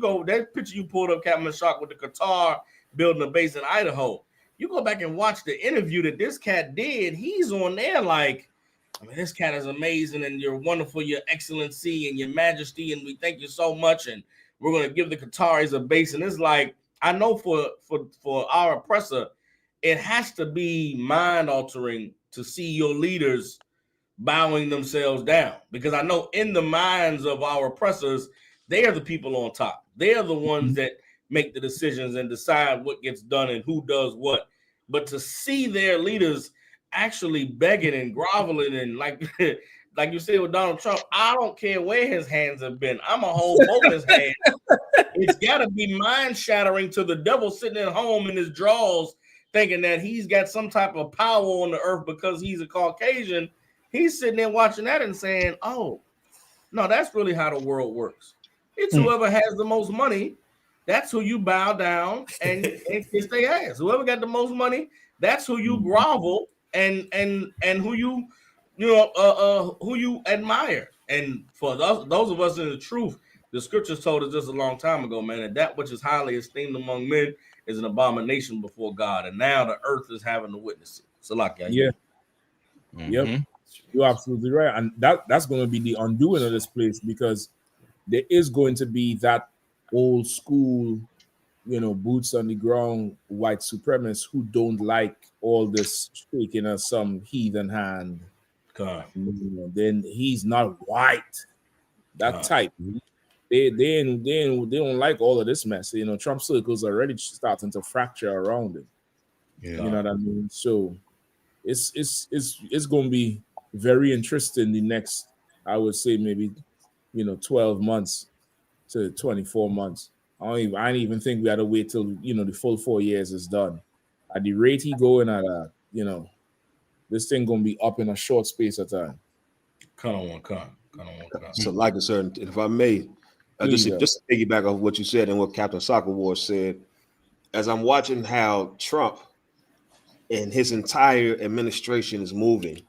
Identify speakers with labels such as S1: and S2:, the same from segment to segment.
S1: go that picture you pulled up, Captain Shock, with the Qatar building a base in Idaho. You go back and watch the interview that this cat did. He's on there like, I mean, this cat is amazing, and you're wonderful, your excellency and your majesty, and we thank you so much. And we're going to give the Qataris a base. And it's like, I know for our oppressor, it has to be mind altering to see your leaders bowing themselves down, because I know in the minds of our oppressors, they are the people on top. They are the ones that make the decisions and decide what gets done and who does what. But to see their leaders actually begging and groveling and like you said with Donald Trump, I don't care where his hands have been. I'm gonna hold both his hands. It's got to be mind shattering to the devil sitting at home in his drawers thinking that he's got some type of power on the earth because he's a Caucasian. He's sitting there watching that and saying, oh, no, that's really how the world works. It's whoever has the most money, that's who you bow down and kiss their ass. Whoever got the most money, that's who you grovel and who you who you admire. And for those of us in the truth, the scriptures told us just a long time ago, man, that which is highly esteemed among men is an abomination before God. And now the earth is having to witness it. So like that.
S2: Yeah. Yep. You're absolutely right. And that's going to be the undoing of this place, because there is going to be that old school, boots on the ground white supremacists who don't like all this shaking of some heathen hand. Then he's not white. That type. They don't like all of this mess. Trump circles are already starting to fracture around it. You know what I mean? So it's going to be very interesting the next, I would say, maybe 12 months to 24 months. I don't even think we had to wait till the full 4 years is done. At the rate he going at, this thing gonna be up in a short space of time.
S3: So, like I said, if I may, just to piggyback off what you said and what Captain Soccer Wars said, as I'm watching how Trump and his entire administration is moving,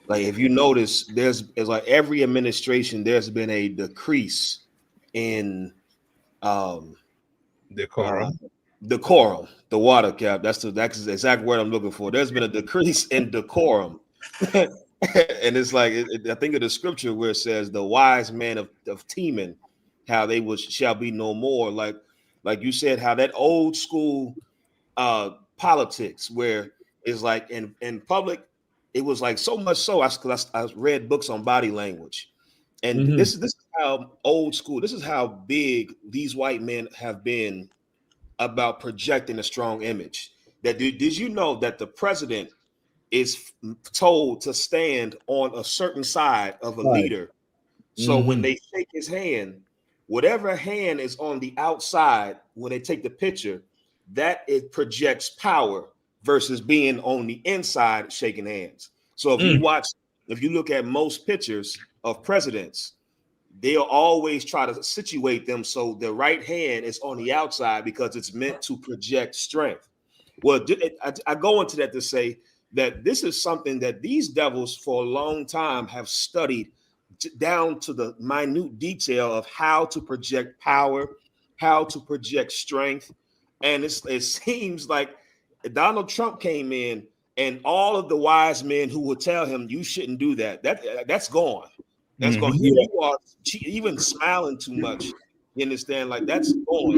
S3: like if you notice, it's like every administration there's been a decrease in decorum, the water cap. That's the exact word I'm looking for. There's been a decrease in decorum. And it's like I think of the scripture where it says the wise man of Teman, how they shall be no more. Like you said, how that old school politics where it's like in public, it was like so much so I read books on body language. And this is how old school, this is how big these white men have been about projecting a strong image. That did you know that the president is told to stand on a certain side of a leader? So when they shake his hand, whatever hand is on the outside, when they take the picture, that it projects power versus being on the inside shaking hands. So if you look at most pictures of presidents, they'll always try to situate them so the right hand is on the outside because it's meant to project strength. Well, I go into that to say that this is something that these devils for a long time have studied down to the minute detail of how to project power, how to project strength. And it seems like Donald Trump came in and all of the wise men who would tell him you shouldn't do that, that's gone. That's gone. You are even smiling too much. You understand? Like that's gone.